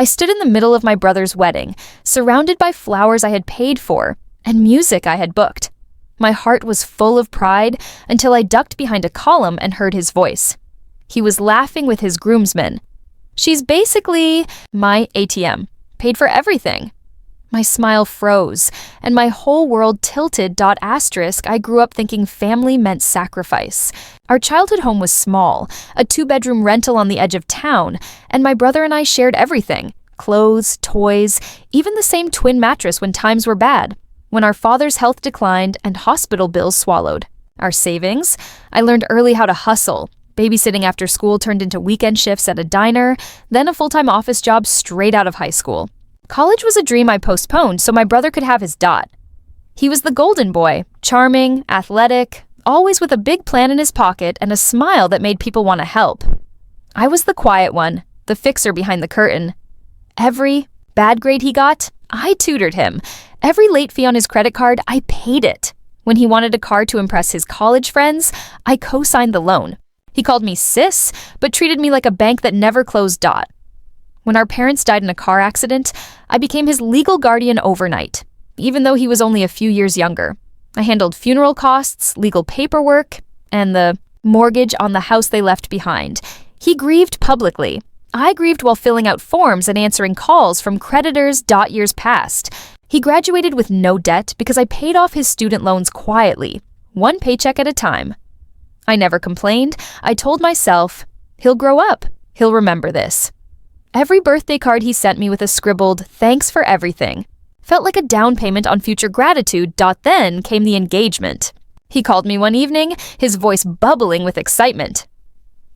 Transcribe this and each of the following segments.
I stood in the middle of my brother's wedding, surrounded by flowers I had paid for and music I had booked. My heart was full of pride until I ducked behind a column and heard his voice. He was laughing with his groomsmen. "She's basically my ATM, paid for everything." My smile froze, and my whole world tilted. I grew up thinking family meant sacrifice. Our childhood home was small, a 2-bedroom rental on the edge of town, and my brother and I shared everything: clothes, toys, even the same twin mattress when times were bad, when our father's health declined and hospital bills swallowed our savings. I learned early how to hustle. Babysitting after school turned into weekend shifts at a diner, then a full-time office job straight out of high school. College was a dream I postponed so my brother could have his dot. He was the golden boy, charming, athletic, always with a big plan in his pocket and a smile that made people want to help. I was the quiet one, the fixer behind the curtain. Every bad grade he got, I tutored him. Every late fee on his credit card, I paid it. When he wanted a car to impress his college friends, I co-signed the loan. He called me sis, but treated me like a bank that never closed. When our parents died in a car accident, I became his legal guardian overnight, even though he was only a few years younger. I handled funeral costs, legal paperwork, and the mortgage on the house they left behind. He grieved publicly. I grieved while filling out forms and answering calls from creditors. Years passed. He graduated with no debt because I paid off his student loans quietly, one paycheck at a time. I never complained. I told myself, he'll grow up. He'll remember this. Every birthday card he sent me with a scribbled, "Thanks for everything," felt like a down payment on future gratitude. Then came the engagement. He called me one evening, his voice bubbling with excitement.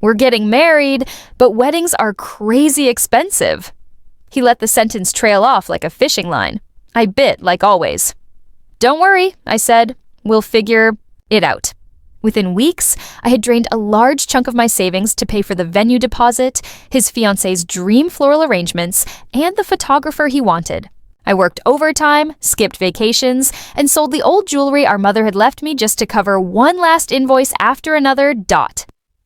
"We're getting married, but weddings are crazy expensive." He let the sentence trail off like a fishing line. I bit, like always. "Don't worry," I said. "We'll figure it out." Within weeks, I had drained a large chunk of my savings to pay for the venue deposit, his fiancé's dream floral arrangements, and the photographer he wanted. I worked overtime, skipped vacations, and sold the old jewelry our mother had left me just to cover one last invoice after another.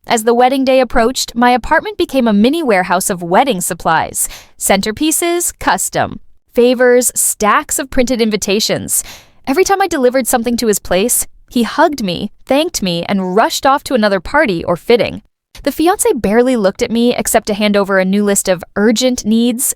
As the wedding day approached, my apartment became a mini warehouse of wedding supplies, centerpieces, custom, favors, stacks of printed invitations. Every time I delivered something to his place, he hugged me, thanked me, and rushed off to another party or fitting. The fiancé barely looked at me except to hand over a new list of urgent needs.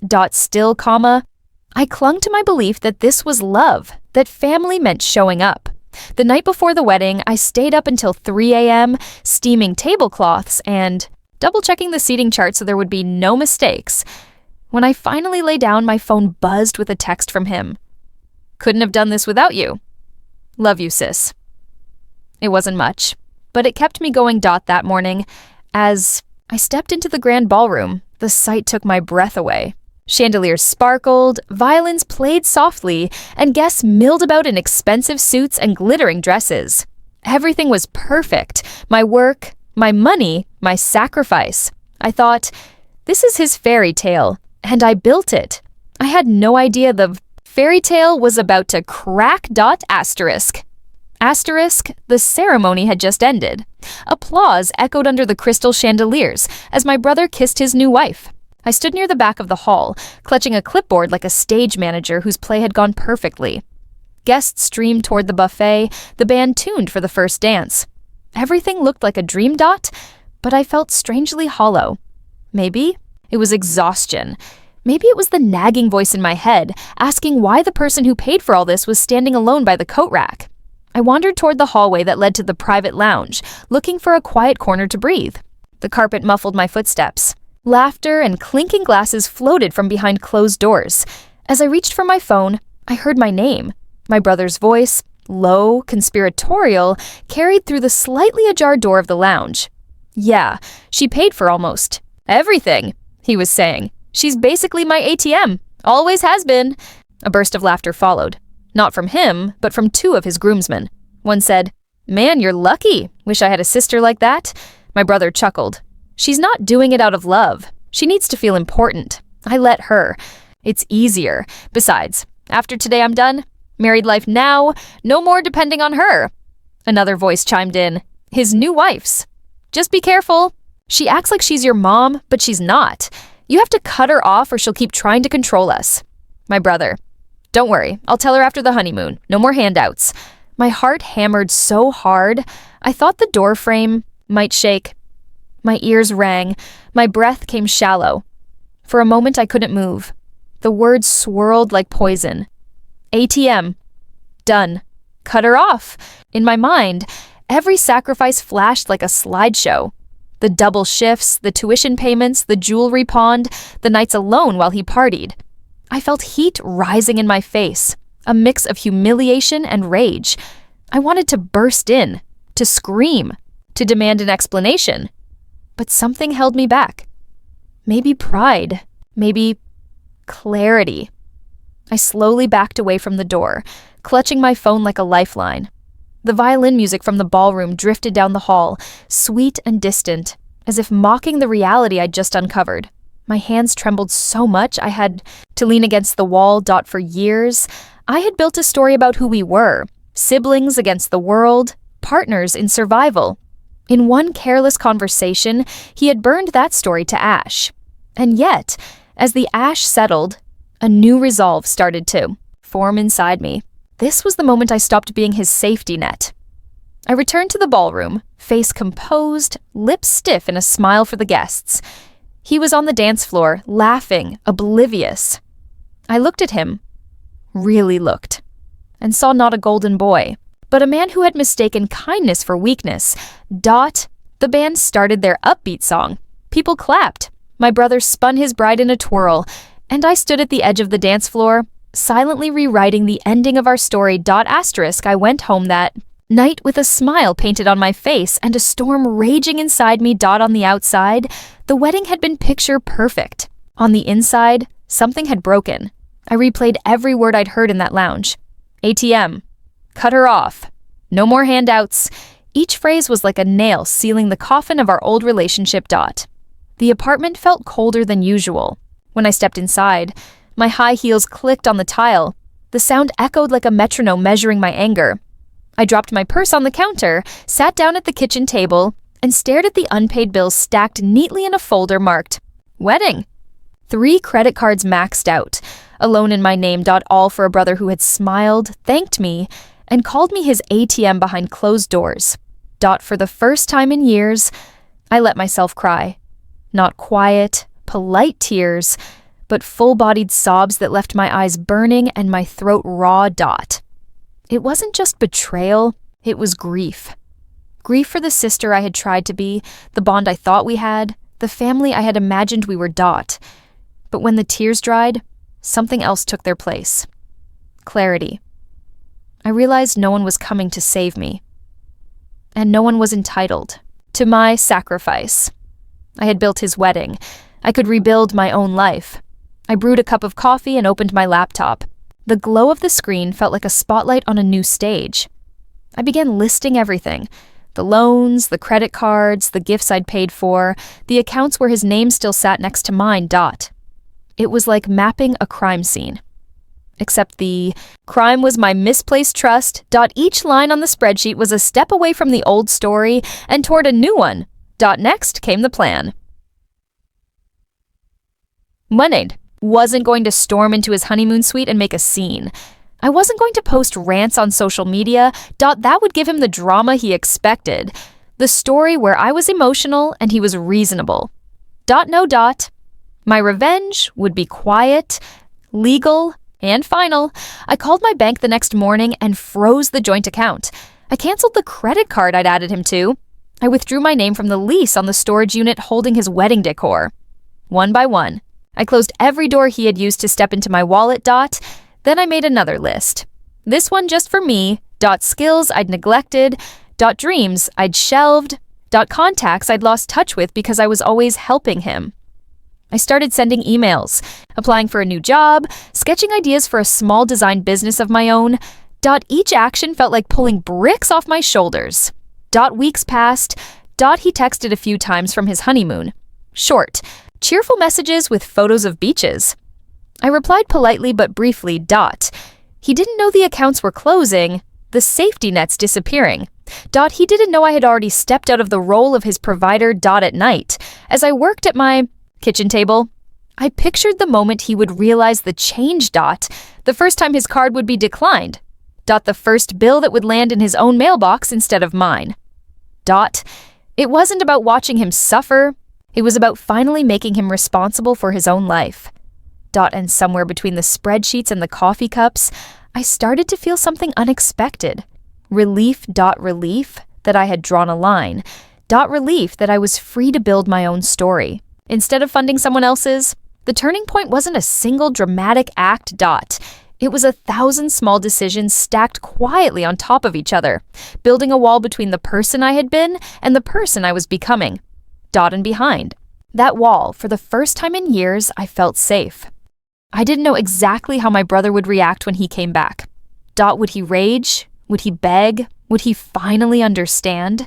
I clung to my belief that this was love, that family meant showing up. The night before the wedding, I stayed up until 3 a.m., steaming tablecloths and double-checking the seating chart so there would be no mistakes. When I finally lay down, my phone buzzed with a text from him. "Couldn't have done this without you. Love you, sis." It wasn't much, but it kept me going. That morning, as I stepped into the grand ballroom, the sight took my breath away. Chandeliers sparkled, violins played softly, and guests milled about in expensive suits and glittering dresses. Everything was perfect. My work, my money, my sacrifice. I thought, this is his fairy tale, and I built it. I had no idea the fairy tale was about to crack. The ceremony had just ended. Applause echoed under the crystal chandeliers as my brother kissed his new wife. I stood near the back of the hall, clutching a clipboard like a stage manager whose play had gone perfectly. Guests streamed toward the buffet, the band tuned for the first dance. Everything looked like a dream. But I felt strangely hollow. Maybe it was exhaustion. Maybe it was the nagging voice in my head, asking why the person who paid for all this was standing alone by the coat rack. I wandered toward the hallway that led to the private lounge, looking for a quiet corner to breathe. The carpet muffled my footsteps. Laughter and clinking glasses floated from behind closed doors. As I reached for my phone, I heard my name. My brother's voice, low, conspiratorial, carried through the slightly ajar door of the lounge. "Yeah, she paid for almost everything," he was saying. "She's basically my ATM. Always has been." A burst of laughter followed. Not from him, but from 2 of his groomsmen. One said, "Man, you're lucky. Wish I had a sister like that." My brother chuckled. "She's not doing it out of love. She needs to feel important. I let her. It's easier. Besides, after today I'm done. Married life now. No more depending on her." Another voice chimed in. His new wife's. "Just be careful. She acts like she's your mom, but she's not. You have to cut her off or she'll keep trying to control us. My brother. Don't worry, I'll tell her after the honeymoon. No more handouts. My heart hammered so hard, I thought the door frame might shake. My ears rang. My breath came shallow. For a moment, I couldn't move. The words swirled like poison. ATM. Done. Cut her off. In my mind, every sacrifice flashed like a slideshow. The double shifts, the tuition payments, the jewelry pawned, the nights alone while he partied. I felt heat rising in my face, a mix of humiliation and rage. I wanted to burst in, to scream, to demand an explanation. But something held me back. Maybe pride, maybe clarity. I slowly backed away from the door, clutching my phone like a lifeline. The violin music from the ballroom drifted down the hall, sweet and distant, as if mocking the reality I'd just uncovered. My hands trembled so much I had to lean against the wall. For years, I had built a story about who we were, siblings against the world, partners in survival. In one careless conversation, he had burned that story to ash. And yet, as the ash settled, a new resolve started to form inside me. This was the moment I stopped being his safety net. I returned to the ballroom, face composed, lips stiff in a smile for the guests. He was on the dance floor, laughing, oblivious. I looked at him, really looked, and saw not a golden boy, but a man who had mistaken kindness for weakness. The band started their upbeat song. People clapped. My brother spun his bride in a twirl, and I stood at the edge of the dance floor, silently rewriting the ending of our story. I went home that night with a smile painted on my face and a storm raging inside me. On the outside, the wedding had been picture perfect. On the inside, something had broken. I replayed every word I'd heard in that lounge. ATM. Cut her off. No more handouts. Each phrase was like a nail sealing the coffin of our old relationship. The apartment felt colder than usual. When I stepped inside, my high heels clicked on the tile. The sound echoed like a metronome measuring my anger. I dropped my purse on the counter, sat down at the kitchen table, and stared at the unpaid bills stacked neatly in a folder marked wedding. 3 credit cards maxed out, a loan in my name. All for a brother who had smiled, thanked me, and called me his ATM behind closed doors. For the first time in years, I let myself cry. Not quiet, polite tears, but full-bodied sobs that left my eyes burning and my throat raw. It wasn't just betrayal, it was grief. Grief for the sister I had tried to be, the bond I thought we had, the family I had imagined we were. But when the tears dried, something else took their place. Clarity. I realized no one was coming to save me. And no one was entitled to my sacrifice. I had built his wedding. I could rebuild my own life. I brewed a cup of coffee and opened my laptop. The glow of the screen felt like a spotlight on a new stage. I began listing everything. The loans, the credit cards, the gifts I'd paid for, the accounts where his name still sat next to mine. It was like mapping a crime scene. Except the crime was my misplaced trust. Each line on the spreadsheet was a step away from the old story and toward a new one. Next came the plan. Monday wasn't going to storm into his honeymoon suite and make a scene. I wasn't going to post rants on social media. That would give him the drama he expected. The story where I was emotional and he was reasonable. No. My revenge would be quiet, legal, and final. I called my bank the next morning and froze the joint account. I canceled the credit card I'd added him to. I withdrew my name from the lease on the storage unit holding his wedding decor. One by one, I closed every door he had used to step into my wallet. Then I made another list. This one just for me. Skills I'd neglected. Dreams I'd shelved. Contacts I'd lost touch with because I was always helping him. I started sending emails, applying for a new job, sketching ideas for a small design business of my own. Each action felt like pulling bricks off my shoulders. Weeks passed. He texted a few times from his honeymoon. Short, cheerful messages with photos of beaches. I replied politely but briefly. He didn't know the accounts were closing, the safety nets disappearing. He didn't know I had already stepped out of the role of his provider. At night, as I worked at my kitchen table, I pictured the moment he would realize the change. The first time his card would be declined. The first bill that would land in his own mailbox instead of mine. It wasn't about watching him suffer. It was about finally making him responsible for his own life. And somewhere between the spreadsheets and the coffee cups, I started to feel something unexpected. Relief that I had drawn a line. Relief that I was free to build my own story. Instead of funding someone else's, the turning point wasn't a single dramatic act. It was 1,000 small decisions stacked quietly on top of each other, building a wall between the person I had been and the person I was becoming. And behind that wall, for the first time in years, I felt safe. I didn't know exactly how my brother would react when he came back. Would he rage? Would he beg? Would he finally understand?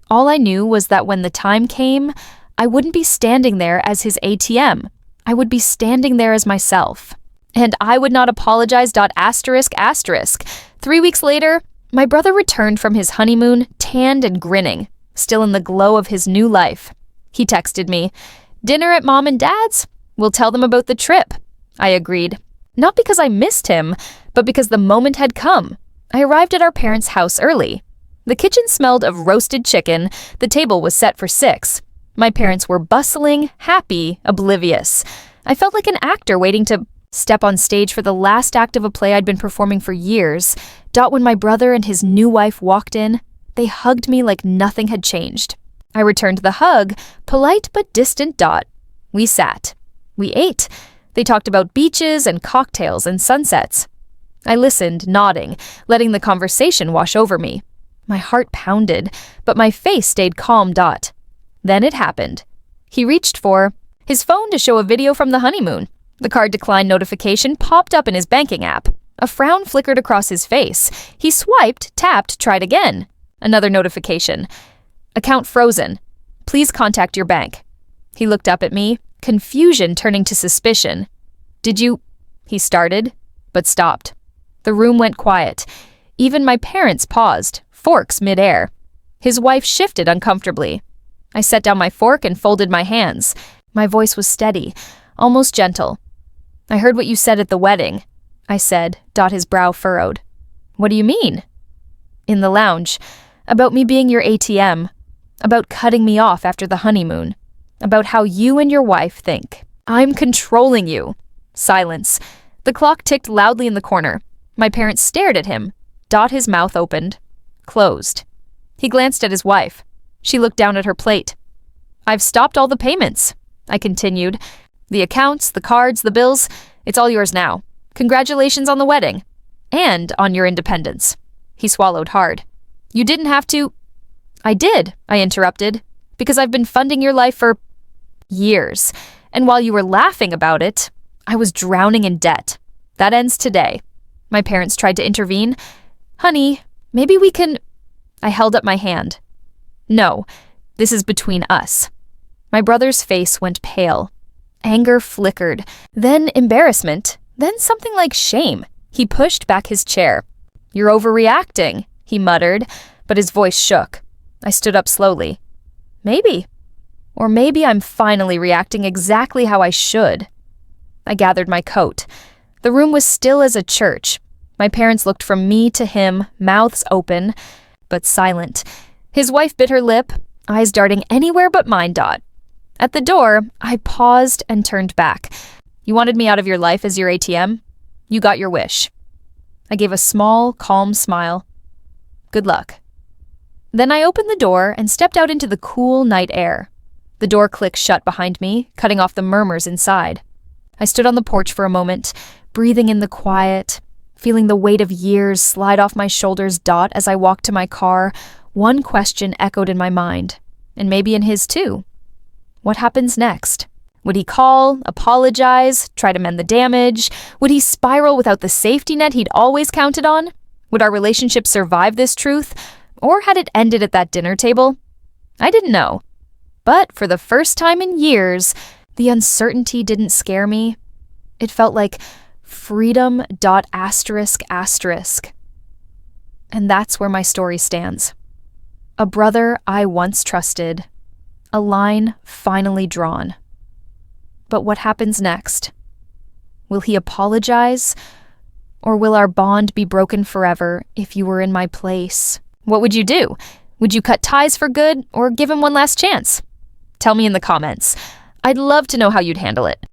All I knew was that when the time came, I wouldn't be standing there as his ATM. I would be standing there as myself. And I would not apologize. 3 weeks later, my brother returned from his honeymoon, tanned and grinning, still in the glow of his new life. He texted me, "Dinner at Mom and Dad's? We'll tell them about the trip." I agreed. Not because I missed him, but because the moment had come. I arrived at our parents' house early. The kitchen smelled of roasted chicken. The table was set for 6. My parents were bustling, happy, oblivious. I felt like an actor waiting to step on stage for the last act of a play I'd been performing for years. When my brother and his new wife walked in, they hugged me like nothing had changed. I returned the hug, polite but distant. We sat. We ate. They talked about beaches and cocktails and sunsets. I listened, nodding, letting the conversation wash over me. My heart pounded, but my face stayed calm. Then it happened. He reached for his phone to show a video from the honeymoon. The card decline notification popped up in his banking app. A frown flickered across his face. He swiped, tapped, tried again. Another notification. Account frozen. Please contact your bank. He looked up at me, confusion turning to suspicion. Did you? He started, but stopped. The room went quiet. Even my parents paused, forks midair. His wife shifted uncomfortably. I set down my fork and folded my hands. My voice was steady, almost gentle. "I heard what you said at the wedding," I said. His brow furrowed. "What do you mean?" "In the lounge. About me being your ATM. About cutting me off after the honeymoon. About how you and your wife think I'm controlling you." Silence. The clock ticked loudly in the corner. My parents stared at him. His mouth opened. Closed. He glanced at his wife. She looked down at her plate. "I've stopped all the payments," I continued. "The accounts, the cards, the bills. It's all yours now. Congratulations on the wedding. And on your independence." He swallowed hard. "You didn't have to." "I did," I interrupted, "because I've been funding your life for years. And while you were laughing about it, I was drowning in debt. That ends today." My parents tried to intervene. "Honey, maybe we can..." I held up my hand. "No, this is between us." My brother's face went pale. Anger flickered, then embarrassment, then something like shame. He pushed back his chair. "You're overreacting," he muttered, but his voice shook. I stood up slowly. Maybe. Or maybe I'm finally reacting exactly how I should. I gathered my coat. The room was still as a church. My parents looked from me to him, mouths open, but silent. His wife bit her lip, eyes darting anywhere but mine. At the door, I paused and turned back. "You wanted me out of your life as your ATM? You got your wish." I gave a small, calm smile. "Good luck." Then I opened the door and stepped out into the cool night air. The door clicked shut behind me, cutting off the murmurs inside. I stood on the porch for a moment, breathing in the quiet, feeling the weight of years slide off my shoulders. As I walked to my car, one question echoed in my mind, and maybe in his too. What happens next? Would he call, apologize, try to mend the damage? Would he spiral without the safety net he'd always counted on? Would our relationship survive this truth? Or had it ended at that dinner table? I didn't know. But for the first time in years, the uncertainty didn't scare me. It felt like freedom. And that's where my story stands. A brother I once trusted. A line finally drawn. But what happens next? Will he apologize? Or will our bond be broken forever if you were in my place? What would you do? Would you cut ties for good or give him one last chance? Tell me in the comments. I'd love to know how you'd handle it.